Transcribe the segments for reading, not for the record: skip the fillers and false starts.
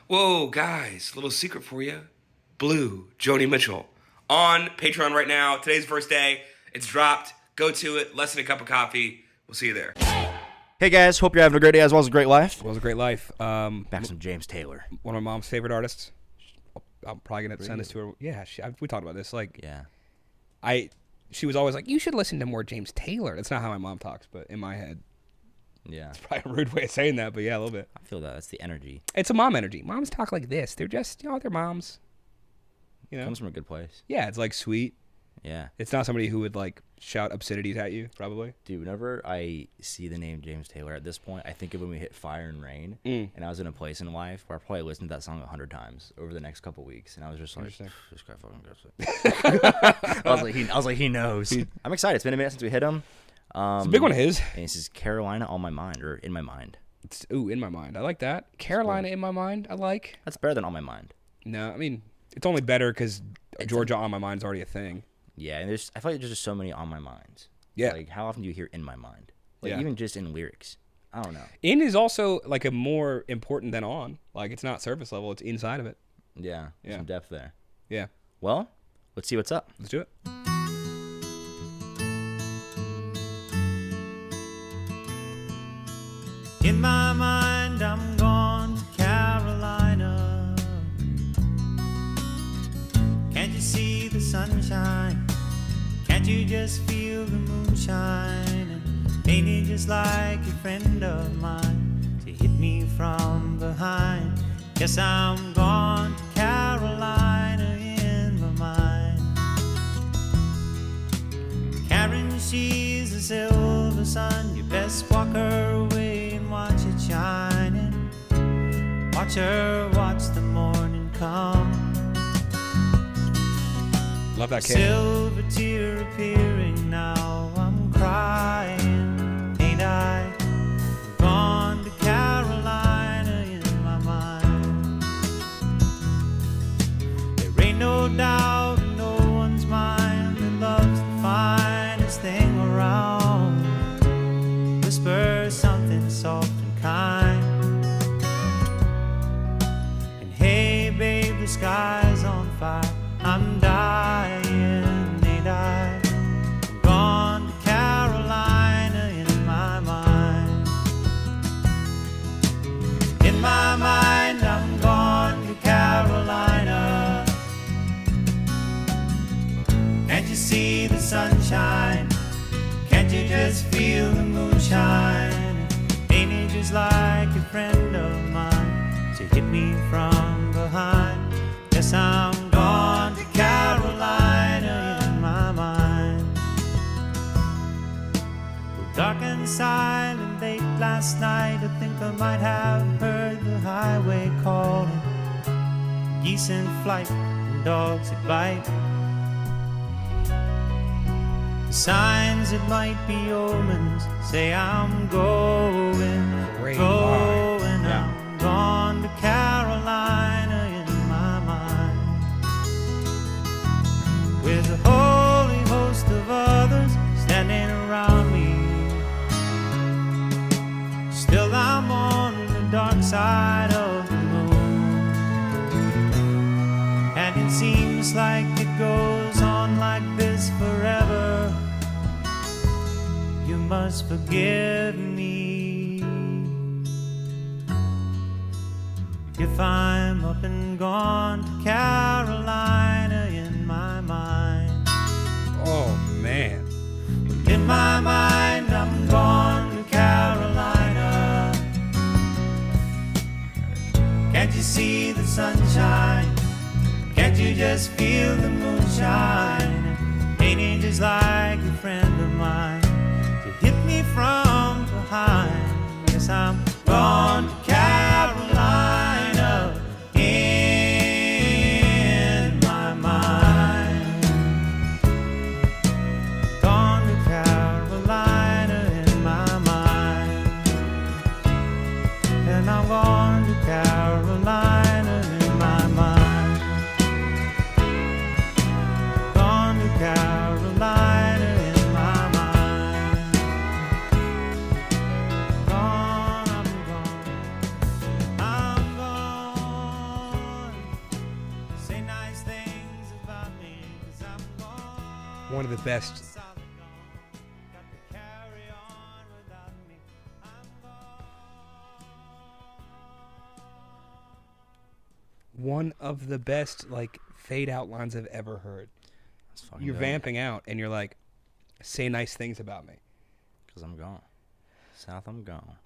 Whoa, guys, little secret for you. Blue, Joni Mitchell. On Patreon right now. Today's first day. It's dropped. Go to it. Less than a cup of coffee. We'll see you there. Hey guys, hope you're having a great day as well as a great life. It was a great life. Back some James Taylor. One of my mom's favorite artists. I'm probably gonna send this to her. Yeah, we talked about this. She was always like, "You should listen to more James Taylor." That's not how my mom talks, but in my head, Yeah. it's probably a rude way of saying that. But yeah, a little bit. I feel that. That's the energy. It's a mom energy. Moms talk like this. They're just, they're moms. Comes from a good place. Yeah, it's like sweet. Yeah. It's not somebody who would like shout obscenities at you, probably. Dude, whenever I see the name James Taylor at this point, I think of when we hit Fire and Rain, and I was in a place in life where I probably listened to that song 100 times over the next couple weeks, and I was just like, this guy fucking gets it. I was like, he knows. I'm excited. It's been a minute since we hit him. It's a big one of his. And this is Carolina on my mind, or in my mind. It's in my mind. I like that. Carolina in my mind. I like. That's better than on my mind. No, I mean it's only better because Georgia on my mind is already a thing. Yeah, and I feel like there's just so many on my minds. Yeah. Like, how often do you hear in my mind? Like, Yeah. even just in lyrics. I don't know. In is also like a more important than on. Like it's not surface level. It's inside of it. Yeah, Yeah. some depth there. Yeah. Well, let's see what's up. Let's do it. In my mind, I'm gone to Carolina. Can't you see the sunshine? Can't you just feel the moonshine? And ain't it just like a friend of mine to hit me from behind? Yes, I'm gone to Carolina in my mind. Karen, she's a silver sun. You best walk her away and watch it shining. Watch her watch the morning come. Love that kid. Silver tear appearing now. I'm crying, ain't I? I'm gone to Carolina in my mind. There ain't no doubt in no one's mind that love's the finest thing around. Whisper something soft and kind. And hey, babe, the sky's on fire. I'm dying, ain't I? I'm gone to Carolina in my mind. In my mind, I'm gone to Carolina. Can't you see the sunshine? Can't you just feel the moonshine? Ain't it just like a friend of mine to hit me from behind? Yes, I'm gone to Carolina in my mind. Dark and silent late last night, I think I might have heard the highway calling. Geese in flight and dogs that bite. The signs that might be omens say I'm going, Great going. line. Yeah. I'm gone to Carolina in my mind. With a holy host of others standing around me. Still I'm on the dark side of the moon. And it seems like it goes on like this forever. You must forgive me if I'm up and gone to Carolina in my mind. Oh man. In my mind, I'm gone to Carolina. Can't you see the sunshine? Can't you just feel the moonshine? Ain't it just like a friend of mine to hit me from behind? Yes, I'm gone to Carolina in my mind. Gone to Carolina in my mind. And I'm gone to Carolina in my mind. Gone to Carolina of the best. One of the best like fade out lines I've ever heard. You're vamping out and you're like, say nice things about me. Because I'm gone. South, I'm gone.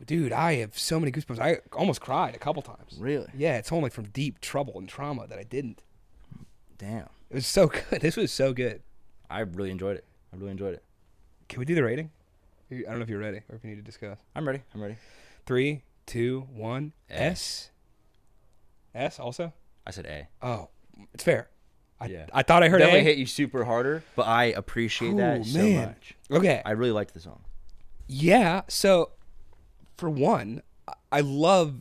Dude, I have so many goosebumps. I almost cried a couple times. Really? Yeah, it's only from deep trouble and trauma that I didn't. Damn. It was so good. This was so good. I really enjoyed it. Can we do the rating? I don't know if you're ready or if you need to discuss. I'm ready. 3, 2, 1. S. S also? I said A. Oh, it's fair. Yeah. I thought I heard Definitely A. hit you super harder, but I appreciate that so much. Okay. I really liked the song. Yeah. So, for one, I love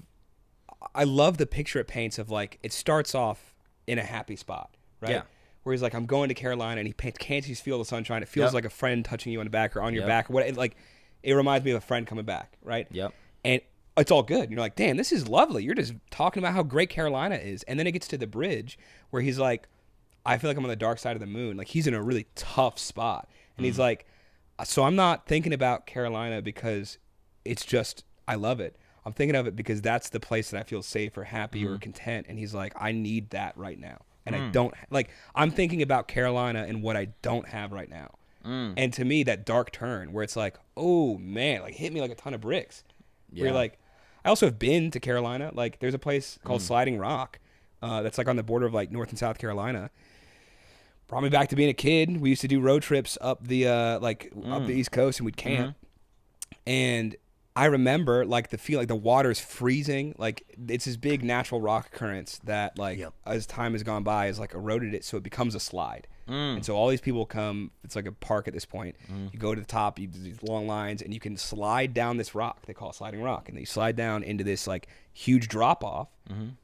the picture it paints of like it starts off in a happy spot, right? Yeah. Where he's like, I'm going to Carolina, and he paints, can't you feel the sunshine? It feels like a friend touching you on the back or on your back. Or what? It reminds me of a friend coming back, right? Yep. And it's all good. And you're like, damn, this is lovely. You're just talking about how great Carolina is. And then it gets to the bridge where he's like, I feel like I'm on the dark side of the moon. Like he's in a really tough spot. And he's like, so I'm not thinking about Carolina because it's just, I love it. I'm thinking of it because that's the place that I feel safe or happy or content. And he's like, I need that right now. And I don't, like, I'm thinking about Carolina and what I don't have right now. And to me, that dark turn where it's like, oh man, like hit me like a ton of bricks. Where you're like, I also have been to Carolina. Like there's a place called Sliding Rock that's like on the border of like North and South Carolina. Brought me back to being a kid. We used to do road trips up the up the East Coast and we'd camp. And I remember like the feel like the water's freezing. Like it's this big natural rock occurrence that like as time has gone by has like eroded it so it becomes a slide. And so all these people come, it's like a park at this point. You go to the top, you do these long lines and you can slide down this rock they call Sliding Rock. And they slide down into this like huge drop off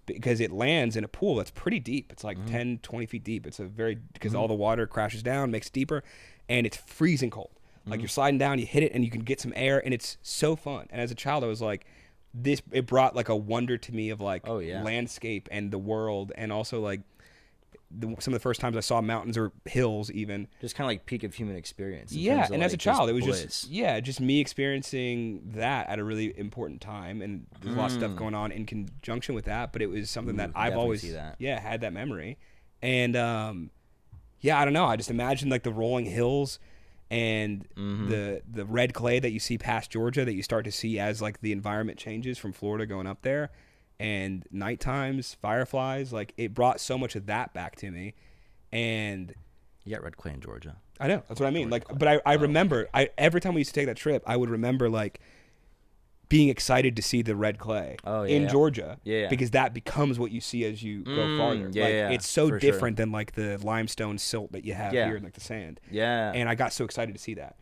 because it lands in a pool that's pretty deep. It's like 10, 20 feet deep. It's a very, because all the water crashes down, makes it deeper, and it's freezing cold. Like you're sliding down, you hit it and you can get some air and it's so fun. And as a child, I was like, it brought like a wonder to me of like landscape and the world. And also like some of the first times I saw mountains or hills even. Just kind of like peak of human experience. Yeah. And as a child, it was bliss. just me experiencing that at a really important time. And there's a lot of stuff going on in conjunction with that. But it was something that I've always had that memory. And I don't know. I just imagine like the rolling hills and the red clay that you see past Georgia that you start to see as like the environment changes from Florida going up there, and night times, fireflies, like it brought so much of that back to me. And you got red clay in Georgia. I know, that's what I mean. Like, but I remember every time we used to take that trip, I would remember like being excited to see the red clay in Georgia, because that becomes what you see as you go farther. It's so different than like the limestone silt that you have here in like the sand. And I got so excited to see that.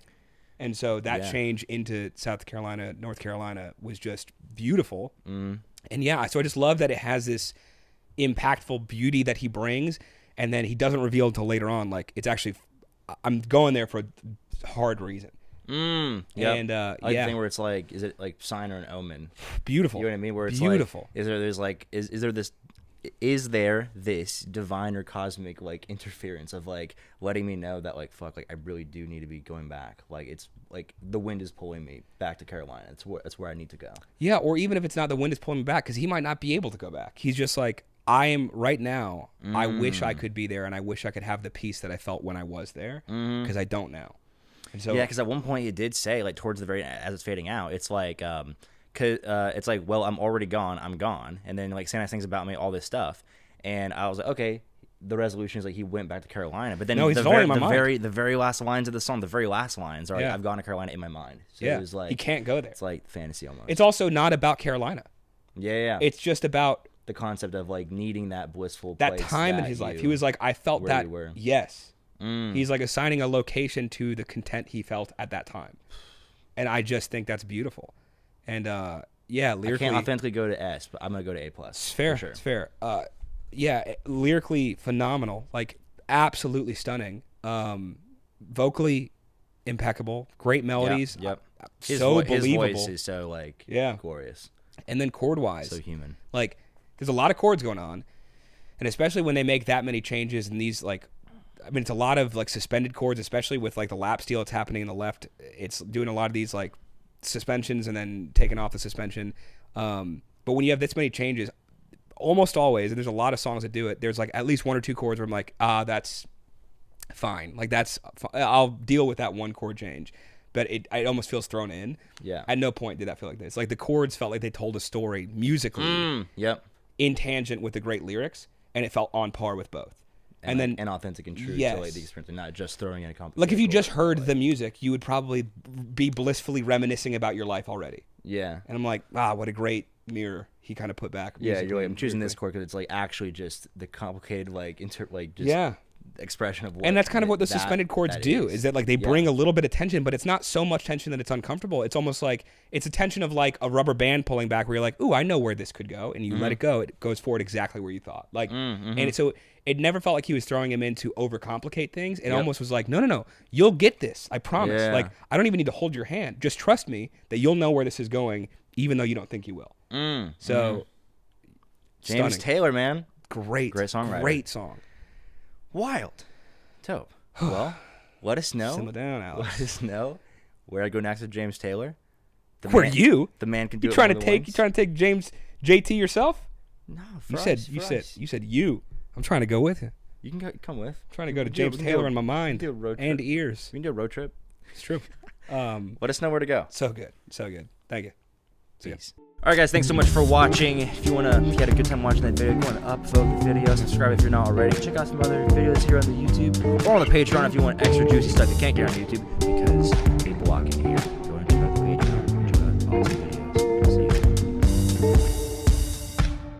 And so that change into South Carolina, North Carolina was just beautiful. And so I just love that it has this impactful beauty that he brings, and then he doesn't reveal until later on. Like it's actually, I'm going there for a hard reason. And the thing where it's like, is it like sign or an omen? Beautiful. You know what I mean? Where it's beautiful. Like, is there this divine or cosmic like interference of like letting me know that like fuck, like I really do need to be going back. Like it's like the wind is pulling me back to Carolina. That's where I need to go. Yeah, or even if it's not the wind is pulling me back, because he might not be able to go back. He's just like, I am right now. I wish I could be there, and I wish I could have the peace that I felt when I was there, because I don't now. So, because at one point you did say, like towards the very as it's fading out, it's like, it's like, well, I'm already gone, I'm gone, and then like saying nice things about me, all this stuff, and I was like, okay, the resolution is like he went back to Carolina, but then the very last lines of the song, the very last lines are like, I've gone to Carolina in my mind. So it was like he can't go there. It's like fantasy almost. It's also not about Carolina. It's just about the concept of like needing that blissful that place time in his life. He was like, I felt that. Yes. He's like assigning a location to the content he felt at that time. And I just think that's beautiful. And lyrically, I can't authentically go to S, but I'm going to go to A+. It's fair. Sure. It's fair. Lyrically phenomenal, like absolutely stunning. Vocally impeccable, great melodies. His believable. His voice is so like glorious. And then chord-wise, so human. Like there's a lot of chords going on. And especially when they make that many changes in these like I mean, it's a lot of like suspended chords, especially with like the lap steel that's happening in the left. It's doing a lot of these like suspensions and then taking off the suspension. But when you have this many changes, almost always, and there's a lot of songs that do it, there's like at least 1 or 2 chords where I'm like, that's fine. Like I'll deal with that one chord change. But it almost feels thrown in. Yeah. At no point did that feel like this. Like the chords felt like they told a story musically. Yep. In tangent with the great lyrics, and it felt on par with both. And then authentic and true yes. to like the experience, and not just throwing in a complicated. Like if you just chord, heard like, the music, you would probably be blissfully reminiscing about your life already. Yeah. And I'm like, what a great mirror he kind of put back. Yeah, you're like, I'm choosing this chord because it's like actually just the complicated expression of what. And that's kind of what the suspended chords do. Is that like they bring a little bit of tension, but it's not so much tension that it's uncomfortable. It's almost like it's a tension of like a rubber band pulling back, where you're like, ooh, I know where this could go, and you let it go. It goes forward exactly where you thought. Like, and so it never felt like he was throwing him in to overcomplicate things. It almost was like, no, you'll get this. I promise. Yeah. Like, I don't even need to hold your hand. Just trust me that you'll know where this is going, even though you don't think you will. So, James stunning. Taylor, man, Great songwriter, great song. wild. Dope. Well, let us know. Simmer down, Alex. Let us know where I go next with James Taylor. The Where man- you? The man can do You it. trying more to than take? once. You trying to take James JT yourself? No, You for said us, you for said us. you said you. I'm trying to go with you. You can come with. I'm trying to go to We can do- James we can do Taylor a- in my we mind can do a road and trip. ears. We can do a road trip. It's true. Let us know where to go. So good. Thank you. See ya. Peace. All right, guys, thanks so much for watching. If you had a good time watching that video, go and upvote the video, subscribe if you're not already. Check out some other videos here on the YouTube or on the Patreon if you want extra juicy stuff you can't get on YouTube, because